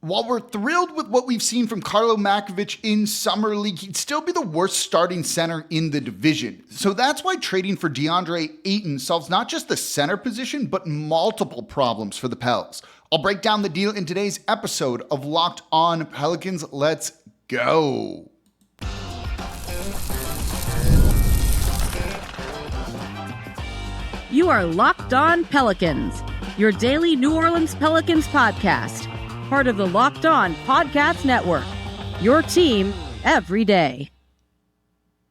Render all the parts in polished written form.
While we're thrilled with what we've seen from Karlo Matkovic in Summer League, he'd still be the worst starting center in the division. So that's why trading for Deandre Ayton solves not just the center position, but multiple problems for the Pels. I'll break down the deal in today's episode of Locked On Pelicans. Let's go. You are Locked On Pelicans, your daily New Orleans Pelicans podcast. Part of the Locked On Podcast Network, your team every day.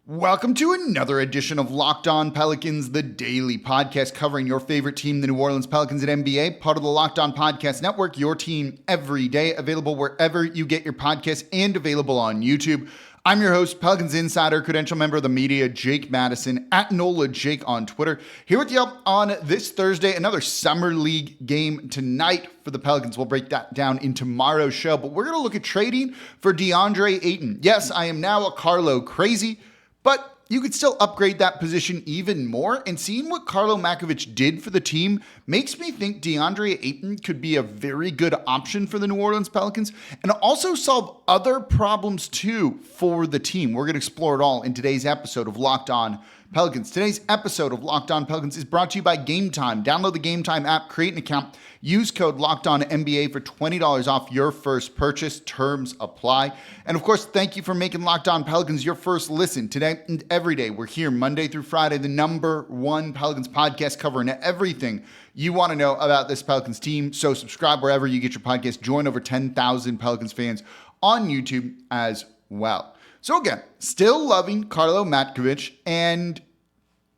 Welcome to another edition of Locked On Pelicans, the daily podcast covering your favorite team, the New Orleans Pelicans at NBA, part of the Locked On Podcast Network, your team every day, available wherever you get your podcasts and available on YouTube. I'm your host, Pelicans Insider, credential member of the media, Jake Madison, at NOLA Jake on Twitter. Here with you on this Thursday, another Summer League game tonight for the Pelicans. We'll break that down in tomorrow's show, but we're going to look at trading for Deandre Ayton. Yes, I am now a Karlo crazy, but you could still upgrade that position even more. And seeing what Karlo Matkovic did for the team makes me think Deandre Ayton could be a very good option for the New Orleans Pelicans and also solve other problems too for the team. We're going to explore it all in today's episode of Locked On Pelicans. Today's episode of Locked On Pelicans is brought to you by Game Time. Download the Game Time app, create an account, use code LOCKEDONNBA for $20 off your first purchase. Terms apply. And of course, thank you for making Locked On Pelicans your first listen today and every day. We're here Monday through Friday, the #1 Pelicans podcast covering everything you want to know about this Pelicans team. So subscribe wherever you get your podcast. Join over 10,000 Pelicans fans on YouTube as well. So again, still loving Karlo Matkovic, and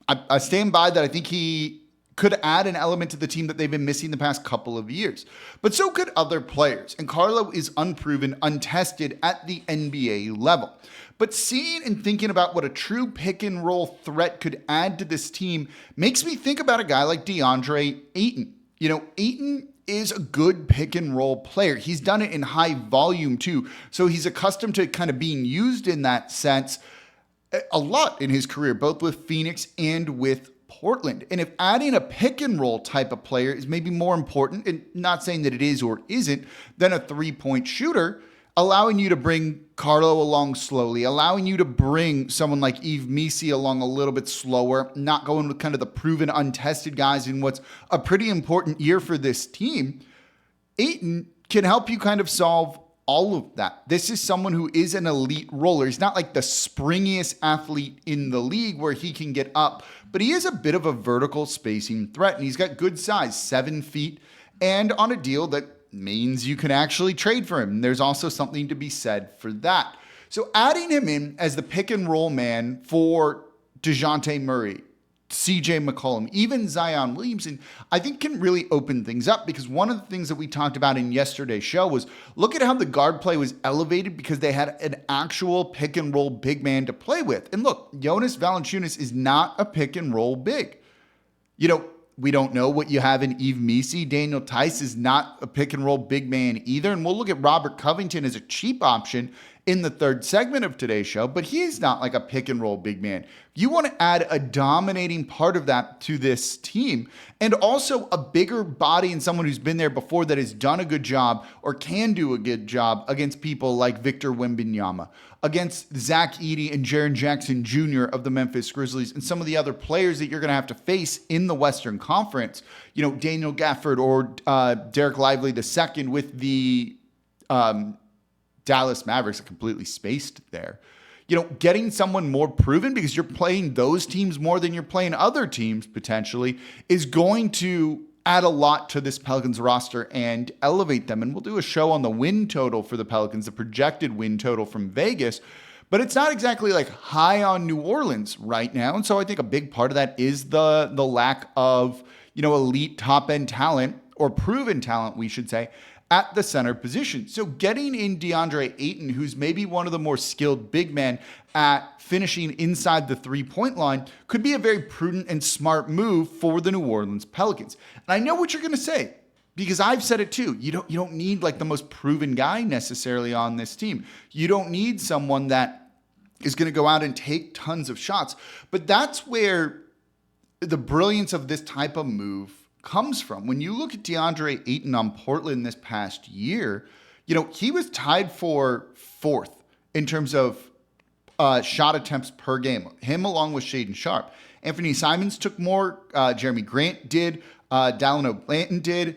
I stand by that. I think he could add an element to the team that they've been missing the past couple of years. But so could other players, and Karlo is unproven, untested at the NBA level. But seeing and thinking about what a true pick-and-roll threat could add to this team makes me think about a guy like Deandre Ayton. You know, Ayton is a good pick and roll player. He's done it in high volume too. So he's accustomed to kind of being used in that sense a lot in his career, both with Phoenix and with Portland. And if adding a pick and roll type of player is maybe more important, and not saying that it is or isn't, than a 3-point shooter, allowing you to bring Karlo along slowly, allowing you to bring someone like Yves Missi along a little bit slower, not going with kind of the proven, untested guys in what's a pretty important year for this team, Ayton can help you kind of solve all of that. This is someone who is an elite roller. He's not like the springiest athlete in the league where he can get up, but he is a bit of a vertical spacing threat, and he's got good size, 7 feet, and on a deal that means you can actually trade for him. There's also something to be said for that. So adding him in as the pick and roll man for DeJounte Murray, CJ McCollum, even Zion Williamson, I think can really open things up, because one of the things that we talked about in yesterday's show was look at how the guard play was elevated because they had an actual pick and roll big man to play with. And look, Jonas Valanciunas is not a pick and roll big. You know, we don't know what you have in Yves Missi. Daniel Theis is not a pick and roll big man either. And we'll look at Robert Covington as a cheap option in the third segment of today's show, but he's not like a pick and roll big man. You want to add a dominating part of that to this team, and also a bigger body and someone who's been there before that has done a good job or can do a good job against people like Victor Wembanyama, against Zach Edey and Jaren Jackson Jr. of the Memphis Grizzlies, and some of the other players that you're going to have to face in the Western Conference. You know, Daniel Gafford or Derek Lively II with the Dallas Mavericks are completely spaced there. You know, getting someone more proven, because you're playing those teams more than you're playing other teams potentially, is going to add a lot to this Pelicans roster and elevate them. And we'll do a show on the win total for the Pelicans, the projected win total from Vegas, but it's not exactly like high on New Orleans right now. And so I think a big part of that is the lack of, you know, elite top end talent, or proven talent, we should say, at the center position. So getting in Deandre Ayton, who's maybe one of the more skilled big men at finishing inside the 3-point line, could be a very prudent and smart move for the New Orleans Pelicans. And I know what you're going to say, because I've said it too. You don't need like the most proven guy necessarily on this team. You don't need someone that is going to go out and take tons of shots. But that's where the brilliance of this type of move comes from. When you look at Deandre Ayton on Portland this past year, he was tied for fourth in terms of shot attempts per game. Him along with Shaedon Sharpe. Anthony Simons took more. Jeremy Grant did. Dalano Blanton did.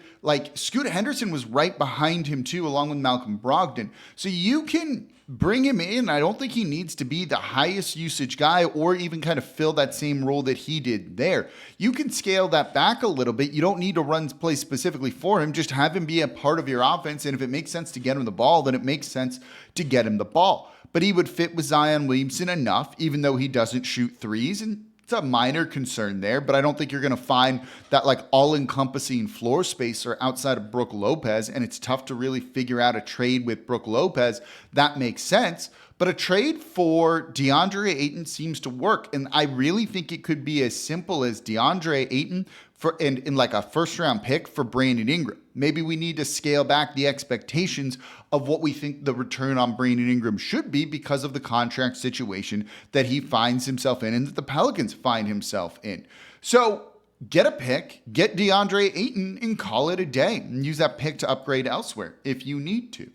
Scoot Henderson was right behind him too, along with Malcolm Brogdon. So you can bring him in. I don't think he needs to be the highest usage guy or even kind of fill that same role that he did there. You can scale that back a little bit. You don't need to run play specifically for him. Just have him be a part of your offense. And if it makes sense to get him the ball, then it makes sense to get him the ball. But he would fit with Zion Williamson enough, even though he doesn't shoot threes. And it's a minor concern there, but I don't think you're going to find that all-encompassing floor spacer outside of Brook Lopez, and it's tough to really figure out a trade with Brook Lopez that makes sense. But a trade for Deandre Ayton seems to work, and I really think it could be as simple as Deandre Ayton in a first-round pick for Brandon Ingram. Maybe we need to scale back the expectations of what we think the return on Brandon Ingram should be because of the contract situation that he finds himself in and that the Pelicans find himself in. So get a pick, get Deandre Ayton, and call it a day, and use that pick to upgrade elsewhere if you need to.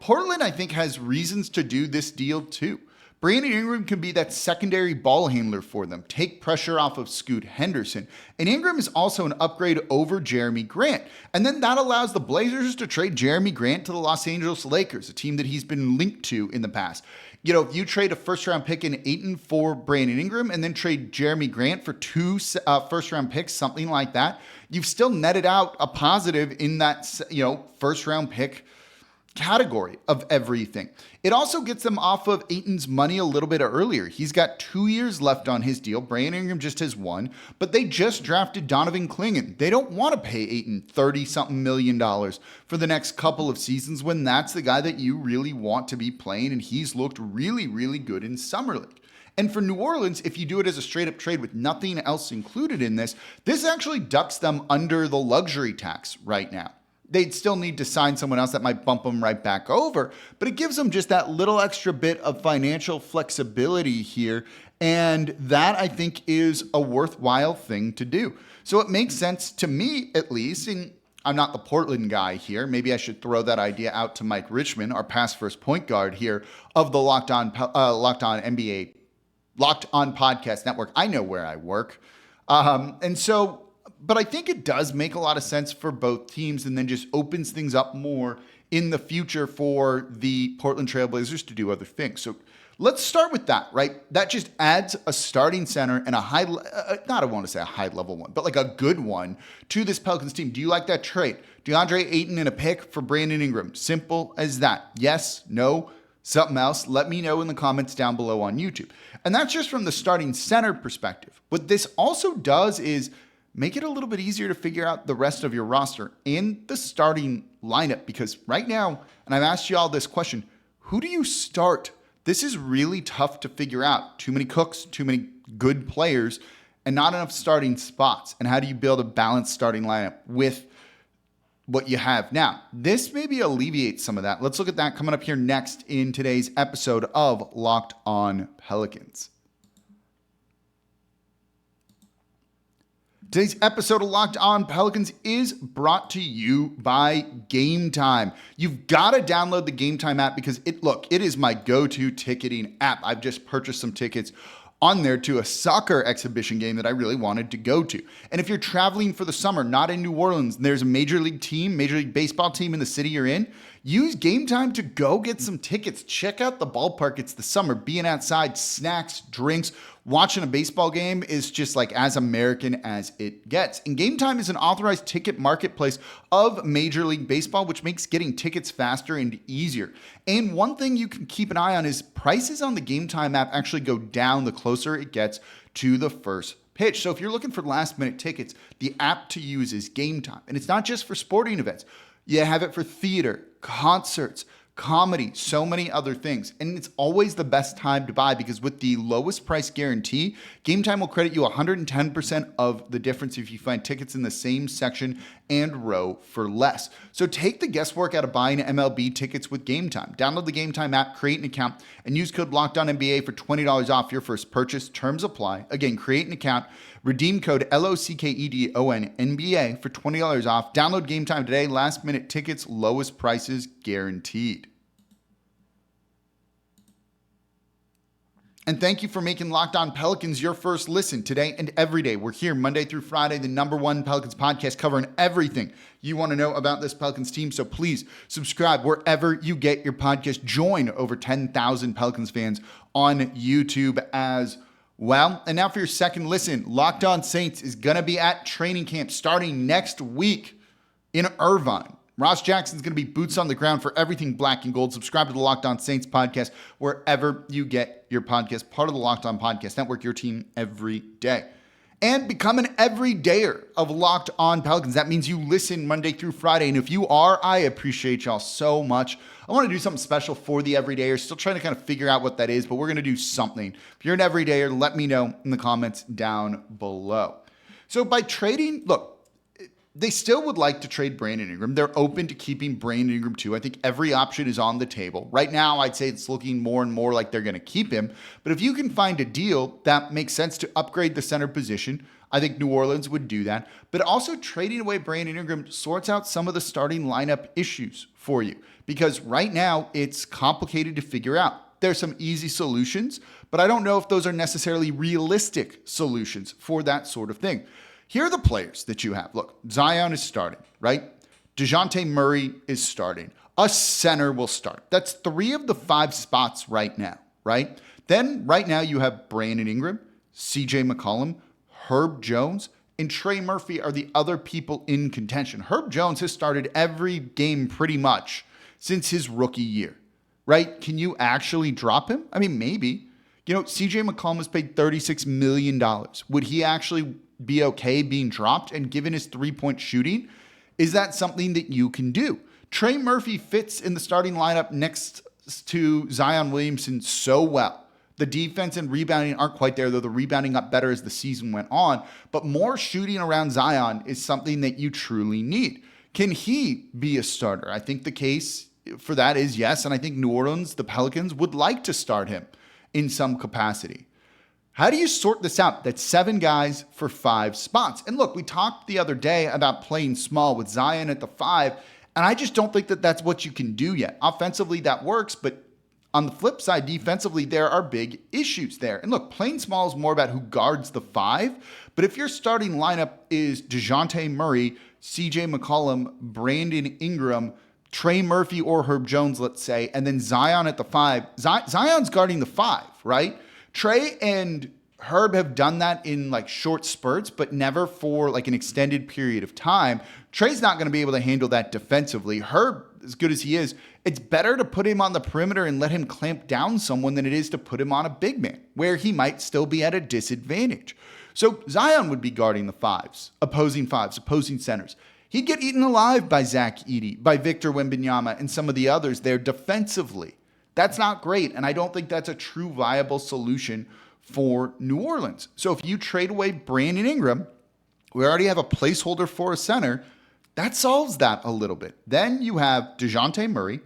Portland, I think, has reasons to do this deal too. Brandon Ingram can be that secondary ball handler for them, take pressure off of Scoot Henderson. And Ingram is also an upgrade over Jeremy Grant. And then that allows the Blazers to trade Jeremy Grant to the Los Angeles Lakers, a team that he's been linked to in the past. If you trade a first-round pick in Ayton for Brandon Ingram and then trade Jeremy Grant for two first-round picks, something like that, you've still netted out a positive in that, first-round pick category of everything. It also gets them off of Ayton's money a little bit earlier. He's got 2 years left on his deal. Brandon Ingram just has one, but they just drafted Donovan Clingan. They don't want to pay Ayton $30-something million for the next couple of seasons when that's the guy that you really want to be playing, and he's looked really, really good in Summer League. And for New Orleans, if you do it as a straight-up trade with nothing else included in this actually ducks them under the luxury tax right now. They'd still need to sign someone else that might bump them right back over, but it gives them just that little extra bit of financial flexibility here, and that, I think, is a worthwhile thing to do. So it makes sense to me, at least, and I'm not the Portland guy here. Maybe I should throw that idea out to Mike Richmond, our past first point guard here of the Locked On NBA, Locked On Podcast Network. I know where I work. But I think it does make a lot of sense for both teams and then just opens things up more in the future for the Portland Trailblazers to do other things. So let's start with that, right? That just adds a starting center and I want to say a high-level one, but a good one to this Pelicans team. Do you like that trade? DeAndre Ayton and a pick for Brandon Ingram. Simple as that. Yes, no, something else? Let me know in the comments down below on YouTube. And that's just from the starting center perspective. What this also does is make it a little bit easier to figure out the rest of your roster and the starting lineup, because right now, and I've asked you all this question, who do you start? This is really tough to figure out. Too many cooks, too many good players, and not enough starting spots. And how do you build a balanced starting lineup with what you have? Now, this maybe alleviates some of that. Let's look at that coming up here next in today's episode of Locked On Pelicans. Today's episode of Locked On Pelicans is brought to you by Game Time. You've got to download the Game Time app because it is my go-to ticketing app. I've just purchased some tickets on there to a soccer exhibition game that I really wanted to go to. And if you're traveling for the summer, not in New Orleans, and there's a Major League Baseball team in the city you're in, use Game Time to go get some tickets. Check out the ballpark. It's the summer. Being outside, snacks, drinks, watching a baseball game is just as American as it gets. And Game Time is an authorized ticket marketplace of Major League Baseball, which makes getting tickets faster and easier. And one thing you can keep an eye on is prices on the Game Time app actually go down the closer it gets to the first pitch. So if you're looking for last minute tickets, the app to use is Game Time. And it's not just for sporting events. You have it for theater, concerts, comedy, so many other things. And it's always the best time to buy because with the lowest price guarantee, Game Time will credit you 110% of the difference if you find tickets in the same section and row for less. So take the guesswork out of buying MLB tickets with Game Time. Download the Game Time app, create an account, and use code LOCKEDONNBA for $20 off your first purchase. Terms apply. Again, create an account, redeem code LOCKEDONNBA for $20 off. Download Game Time today. Last minute tickets, lowest prices guaranteed. And thank you for making Locked On Pelicans your first listen today and every day. We're here Monday through Friday, the #1 Pelicans podcast covering everything you want to know about this Pelicans team. So please subscribe wherever you get your podcast. Join over 10,000 Pelicans fans on YouTube as well. And now for your second listen, Locked On Saints is going to be at training camp starting next week in Irvine. Ross Jackson's going to be boots on the ground for everything black and gold. Subscribe to the Locked On Saints podcast wherever you get your podcast, part of the Locked On Podcast Network, your team every day. And become an everydayer of Locked On Pelicans. That means you listen Monday through Friday. And if you are, I appreciate y'all so much. I want to do something special for the everydayers. Still trying to kind of figure out what that is, but we're going to do something. If you're an everydayer, let me know in the comments down below. So by trading, look, they still would like to trade Brandon Ingram. They're open to keeping Brandon Ingram too. I think every option is on the table. Right now, I'd say it's looking more and more like they're going to keep him. But if you can find a deal that makes sense to upgrade the center position, I think New Orleans would do that. But also trading away Brandon Ingram sorts out some of the starting lineup issues for you. Because right now, it's complicated to figure out. There's some easy solutions, but I don't know if those are necessarily realistic solutions for that sort of thing. Here are the players that you have. Look, Zion is starting, right? DeJounte Murray is starting. A center will start. That's 3 of the 5 spots right now, right? Then right now you have Brandon Ingram, CJ McCollum, Herb Jones, and Trey Murphy are the other people in contention. Herb Jones has started every game pretty much since his rookie year, right? Can you actually drop him? I mean, maybe. You know, CJ McCollum was paid $36 million. Would he actually be okay being dropped? And given his three-point shooting, is that something that you can do? Trey Murphy fits in the starting lineup next to Zion Williamson so well. The defense and rebounding aren't quite there, though the rebounding got better as the season went on. But more shooting around Zion is something that you truly need. Can he be a starter? I think the case for that is yes, and I think New Orleans, the Pelicans, would like to start him in some capacity. How do you sort this out? That's 7 guys for 5 spots. And look, we talked the other day about playing small with Zion at the 5, and I just don't think that that's what you can do yet. Offensively, that works, but on the flip side, defensively, there are big issues there. And look, playing small is more about who guards the 5, but if your starting lineup is DeJounte Murray, CJ McCollum, Brandon Ingram, Trey Murphy or Herb Jones, let's say, and then Zion at the 5, Zion's guarding the 5, right? Trey and Herb have done that in like short spurts, but never for like an extended period of time. Trey's not going to be able to handle that defensively. Herb, as good as he is, it's better to put him on the perimeter and let him clamp down someone than it is to put him on a big man, where he might still be at a disadvantage. So Zion would be guarding the 5s, opposing centers. He'd get eaten alive by Zach Edey, by Victor Wembanyama, and some of the others there defensively. That's not great, and I don't think that's a true viable solution for New Orleans. So if you trade away Brandon Ingram, we already have a placeholder for a center, that solves that a little bit. Then you have DeJounte Murray,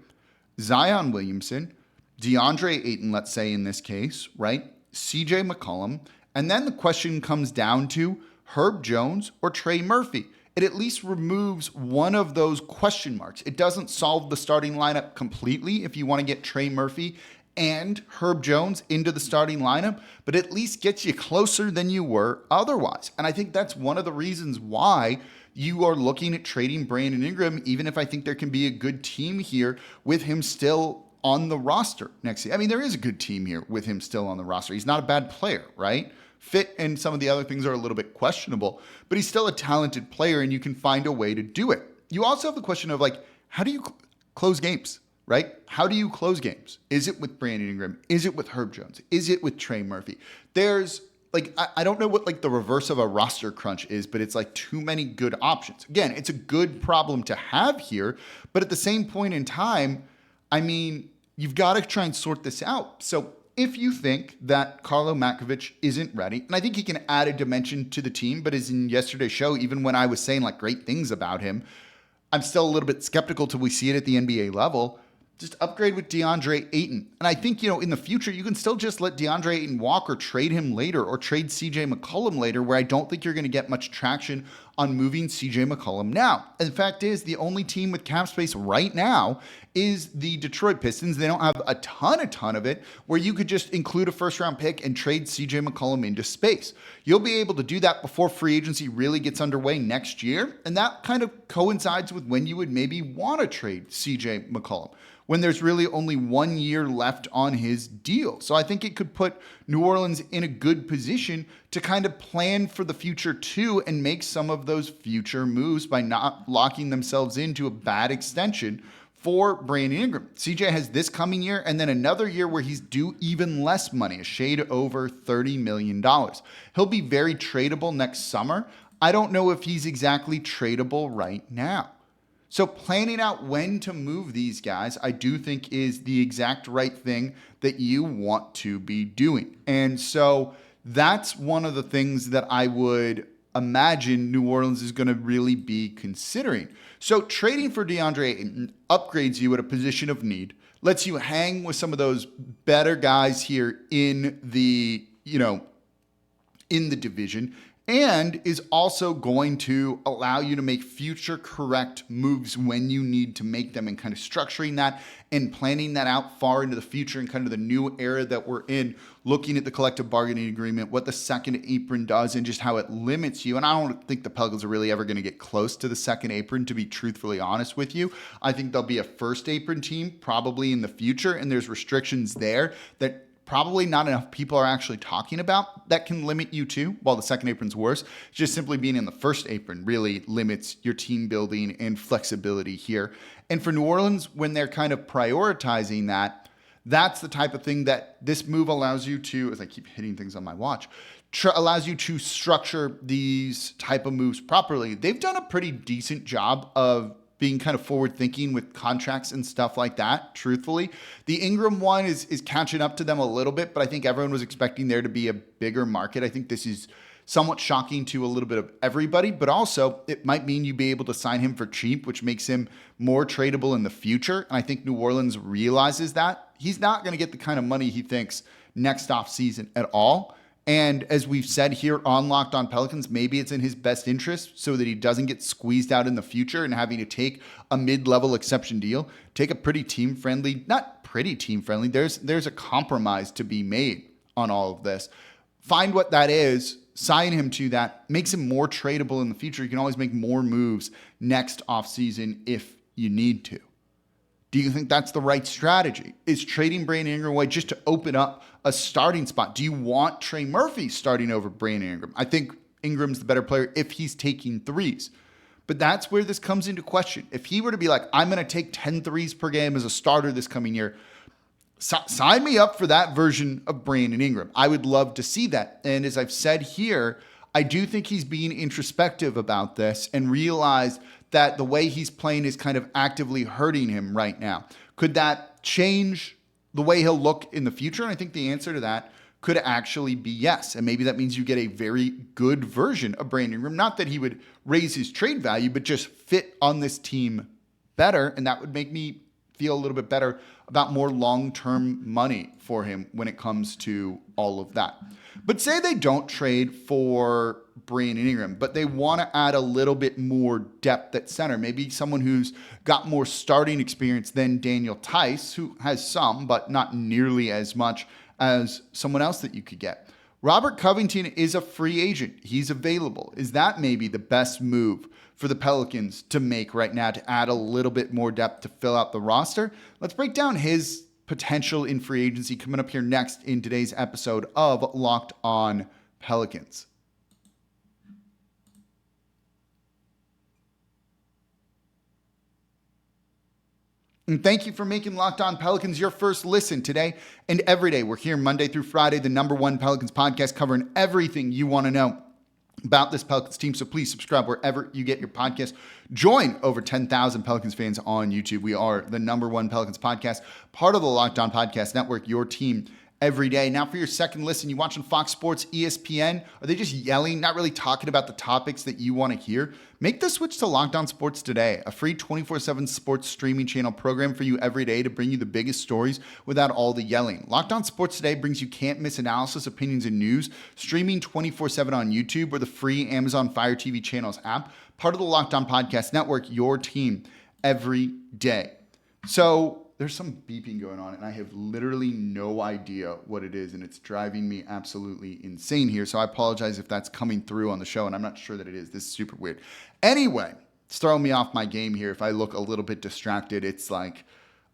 Zion Williamson, Deandre Ayton, let's say in this case, right? CJ McCollum, and then the question comes down to Herb Jones or Trey Murphy. It at least removes one of those question marks. It doesn't solve the starting lineup completely if you want to get Trey Murphy and Herb Jones into the starting lineup, but at least gets you closer than you were otherwise. And I think that's one of the reasons why you are looking at trading Brandon Ingram, even if I think there can be a good team here with him still on the roster next year. I mean, there is a good team here with him still on the roster. He's not a bad player, right? Fit and some of the other things are a little bit questionable, but he's still a talented player and you can find a way to do it. You also have the question of like, how do you close games, right? How do you close games? Is it with Brandon Ingram? Is it with Herb Jones? Is it with Trey Murphy? There's like, I don't know what like the reverse of a roster crunch is, but it's like too many good options. Again, it's a good problem to have here, but at the same point in time, I mean, you've got to try and sort this out. So if you think that Karlo Matkovic isn't ready, and I think he can add a dimension to the team, but as in yesterday's show, even when I was saying like great things about him, I'm still a little bit skeptical till we see it at the NBA level. Just upgrade with Deandre Ayton. And I think, in the future, you can still just let Deandre Ayton walk or trade him later or trade CJ McCollum later, where I don't think you're going to get much traction on moving CJ McCollum now. And the fact is, the only team with cap space right now is the Detroit Pistons. They don't have a ton of it, where you could just include a first-round pick and trade CJ McCollum into space. You'll be able to do that before free agency really gets underway next year, and that kind of coincides with when you would maybe want to trade CJ McCollum, when there's really only 1 year left on his deal. So I think it could put New Orleans in a good position to kind of plan for the future too and make some of those future moves by not locking themselves into a bad extension for Brandon Ingram. CJ has this coming year and then another year where he's due even less money, a shade over $30 million. He'll be very tradable next summer. I don't know if he's exactly tradable right now. So planning out when to move these guys, I do think is the exact right thing that you want to be doing. And so that's one of the things that I would imagine New Orleans is going to really be considering. So trading for Deandre Ayton upgrades you at a position of need, lets you hang with some of those better guys here in the, in the division, and is also going to allow you to make future correct moves when you need to make them, and kind of structuring that and planning that out far into the future and kind of the new era that we're in, looking at the collective bargaining agreement, what the second apron does, and just how it limits you. And I don't think the Pelicans are really ever going to get close to the second apron, to be truthfully honest with you. I think they'll be a first apron team probably in the future, and there's restrictions there that probably not enough people are actually talking about that can limit you too, while the second apron's worse. Just simply being in the first apron really limits your team building and flexibility here. And for New Orleans, when they're kind of prioritizing that, that's the type of thing that this move allows you to, as I keep hitting things on my watch, allows you to structure these type of moves properly. They've done a pretty decent job of being kind of forward thinking with contracts and stuff like that, truthfully. The Ingram one is catching up to them a little bit, but I think everyone was expecting there to be a bigger market. I think this is somewhat shocking to a little bit of everybody, but also it might mean you'd be able to sign him for cheap, which makes him more tradable in the future. And I think New Orleans realizes that. He's not going to get the kind of money he thinks next offseason at all. And as we've said here on Locked On Pelicans, maybe it's in his best interest so that he doesn't get squeezed out in the future and having to take a mid-level exception deal, take a pretty team-friendly, not pretty team-friendly, there's a compromise to be made on all of this. Find what that is, sign him to that, makes him more tradable in the future. You can always make more moves next offseason if you need to. Do you think that's the right strategy? Is trading Brandon Ingram away just to open up a starting spot? Do you want Trey Murphy starting over Brandon Ingram? I think Ingram's the better player if he's taking threes. But that's where this comes into question. If he were to be like, I'm going to take 10 threes per game as a starter this coming year, sign me up for that version of Brandon Ingram. I would love to see that. And as I've said here, I do think he's being introspective about this and realize that the way he's playing is kind of actively hurting him right now. Could that change the way he'll look in the future? And I think the answer to that could actually be yes. And maybe that means you get a very good version of Brandon Ingram. Not that he would raise his trade value, but just fit on this team better. And that would make me feel a little bit better about more long-term money for him when it comes to all of that. But say they don't trade for Brandon Ingram, but they want to add a little bit more depth at center. Maybe someone who's got more starting experience than Daniel Tice, who has some, but not nearly as much as someone else that you could get. Robert Covington is a free agent. He's available. Is that maybe the best move for the Pelicans to make right now to add a little bit more depth to fill out the roster? Let's break down his potential in free agency coming up here next in today's episode of Locked On Pelicans. And thank you for making Locked On Pelicans your first listen today and every day. We're here Monday through Friday, the #1 Pelicans podcast, covering everything you want to know about this Pelicans team. So please subscribe wherever you get your podcast. Join over 10,000 Pelicans fans on YouTube. We are the #1 Pelicans podcast, part of the Locked On Podcast Network, your team every day. Now for your second listen, you watching Fox Sports, ESPN? Are they just yelling, not really talking about the topics that you want to hear? Make the switch to Locked On Sports Today, a free 24/7 sports streaming channel program for you every day to bring you the biggest stories without all the yelling. Locked On Sports Today brings you can't-miss analysis, opinions, and news, streaming 24/7 on YouTube or the free Amazon Fire TV channels app, part of the Locked On Podcast Network, your team every day. So there's some beeping going on, and I have literally no idea what it is, and it's driving me absolutely insane here. So I apologize if that's coming through on the show, and I'm not sure that it is. This is super weird. Anyway, it's throwing me off my game here. If I look a little bit distracted, it's like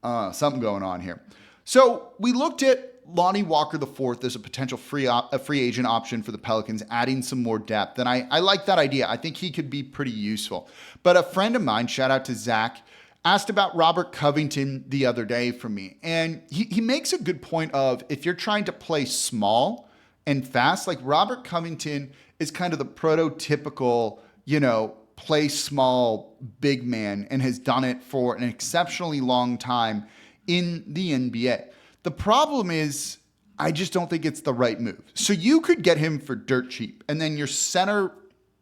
something going on here. So we looked at Lonnie Walker IV as a potential free agent option for the Pelicans, adding some more depth, and I like that idea. I think he could be pretty useful. But a friend of mine, shout out to Zach, asked about Robert Covington the other day from me. And he makes a good point of, if you're trying to play small and fast, like Robert Covington is kind of the prototypical, play small big man and has done it for an exceptionally long time in the NBA. The problem is, I just don't think it's the right move. So you could get him for dirt cheap, and then your center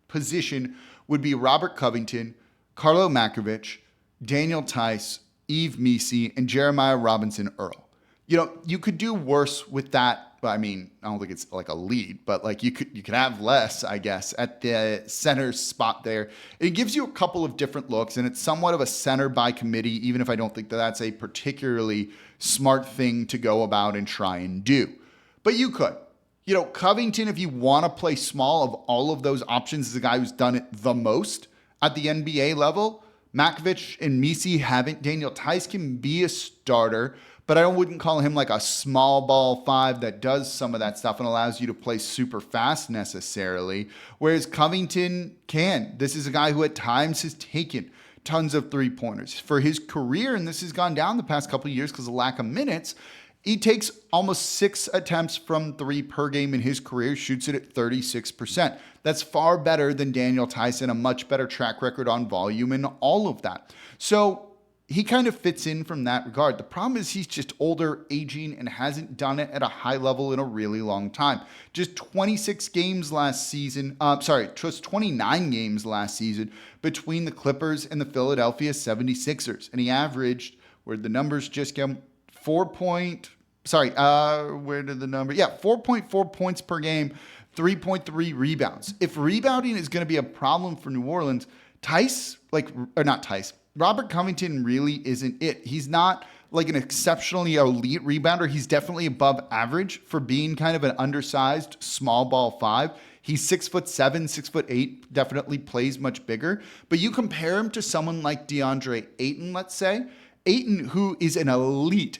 position would be Robert Covington, Karlo Matkovic, Daniel Tice, Yves Missi, and Jeremiah Robinson Earl. You could do worse with that. I mean, I don't think it's like a lead, but like you could have less, I guess, at the center spot there. It gives you a couple of different looks, and it's somewhat of a center by committee, even if I don't think that that's a particularly smart thing to go about and try and do. But you could. Covington, if you want to play small, of all of those options, is a guy who's done it the most at the NBA level. Matkovic and Missi haven't. Daniel Tice can be a starter, but I wouldn't call him like a small ball 5 that does some of that stuff and allows you to play super fast necessarily, whereas Covington can. This is a guy who at times has taken tons of three-pointers. For his career, and this has gone down the past couple of years because of lack of minutes, he takes almost 6 attempts from 3 per game in his career, shoots it at 36%. That's far better than Daniel Tice, a much better track record on volume and all of that. So he kind of fits in from that regard. The problem is he's just older, aging, and hasn't done it at a high level in a really long time. Just 26 games last season, just 29 games last season between the Clippers and the Philadelphia 76ers. And he averaged, where'd the numbers just go? 4.4 points per game, 3.3 rebounds. If rebounding is going to be a problem for New Orleans, Robert Covington really isn't it. He's not like an exceptionally elite rebounder. He's definitely above average for being kind of an undersized small ball 5. He's 6'7", 6'8", definitely plays much bigger. But you compare him to someone like Deandre Ayton, let's say, Ayton, who is an elite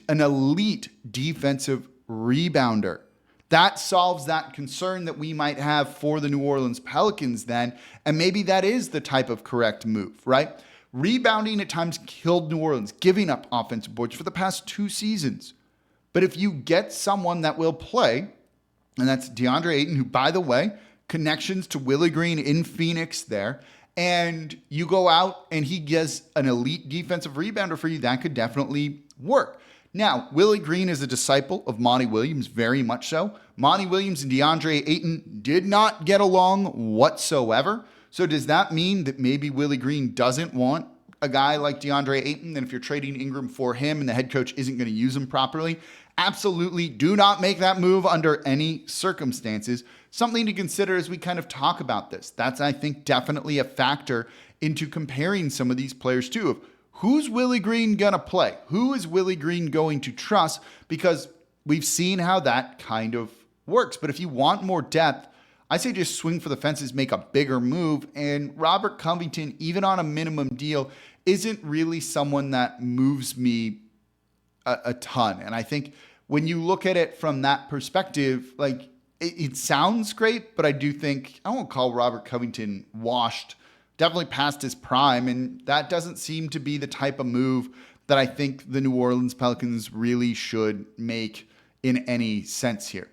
defensive rebounder. That solves that concern that we might have for the New Orleans Pelicans then, and maybe that is the type of correct move, right? Rebounding at times killed New Orleans, giving up offensive boards for the past 2 seasons. But if you get someone that will play, and that's Deandre Ayton, who, by the way, connections to Willie Green in Phoenix there, and you go out and he gets an elite defensive rebounder for you, that could definitely work. Now, Willie Green is a disciple of Monty Williams, very much so. Monty Williams and Deandre Ayton did not get along whatsoever. So does that mean that maybe Willie Green doesn't want a guy like Deandre Ayton? And if you're trading Ingram for him and the head coach isn't going to use him properly, absolutely do not make that move under any circumstances. Something to consider as we kind of talk about this. That's, I think, definitely a factor into comparing some of these players too. Of who's Willie Green going to play? Who is Willie Green going to trust? Because we've seen how that kind of works. But if you want more depth, I say just swing for the fences, make a bigger move. And Robert Covington, even on a minimum deal, isn't really someone that moves me a ton. And I think when you look at it from that perspective, like it sounds great, but I do think I won't call Robert Covington washed, definitely past his prime. And that doesn't seem to be the type of move that I think the New Orleans Pelicans really should make in any sense here.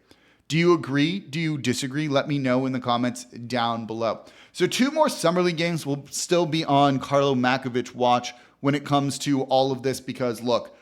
Do you agree? Do you disagree? Let me know in the comments down below. So 2 more Summer League games will still be on Karlo Matkovic watch when it comes to all of this because, look,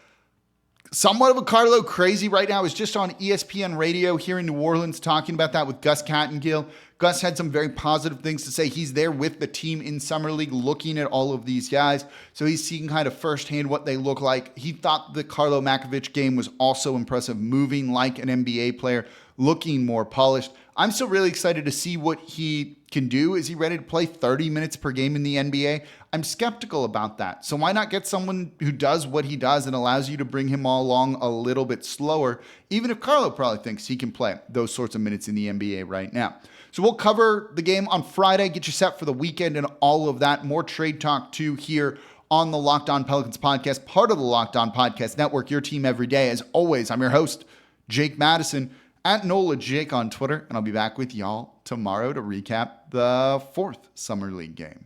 somewhat of a Karlo crazy right now is just on ESPN radio here in New Orleans talking about that with Gus Kattengill. Gus had some very positive things to say. He's there with the team in Summer League looking at all of these guys. So he's seeing kind of firsthand what they look like. He thought the Karlo Matkovic game was also impressive, moving like an NBA player, looking more polished. I'm still really excited to see what he can do. Is he ready to play 30 minutes per game in the NBA? I'm skeptical about that. So why not get someone who does what he does and allows you to bring him all along a little bit slower, even if Karlo probably thinks he can play those sorts of minutes in the NBA right now. So we'll cover the game on Friday, get you set for the weekend and all of that. More trade talk too here on the Locked On Pelicans podcast, part of the Locked On Podcast Network, your team every day. As always, I'm your host, Jake Madison, at NolaJake on Twitter, and I'll be back with y'all tomorrow to recap the 4th Summer League game.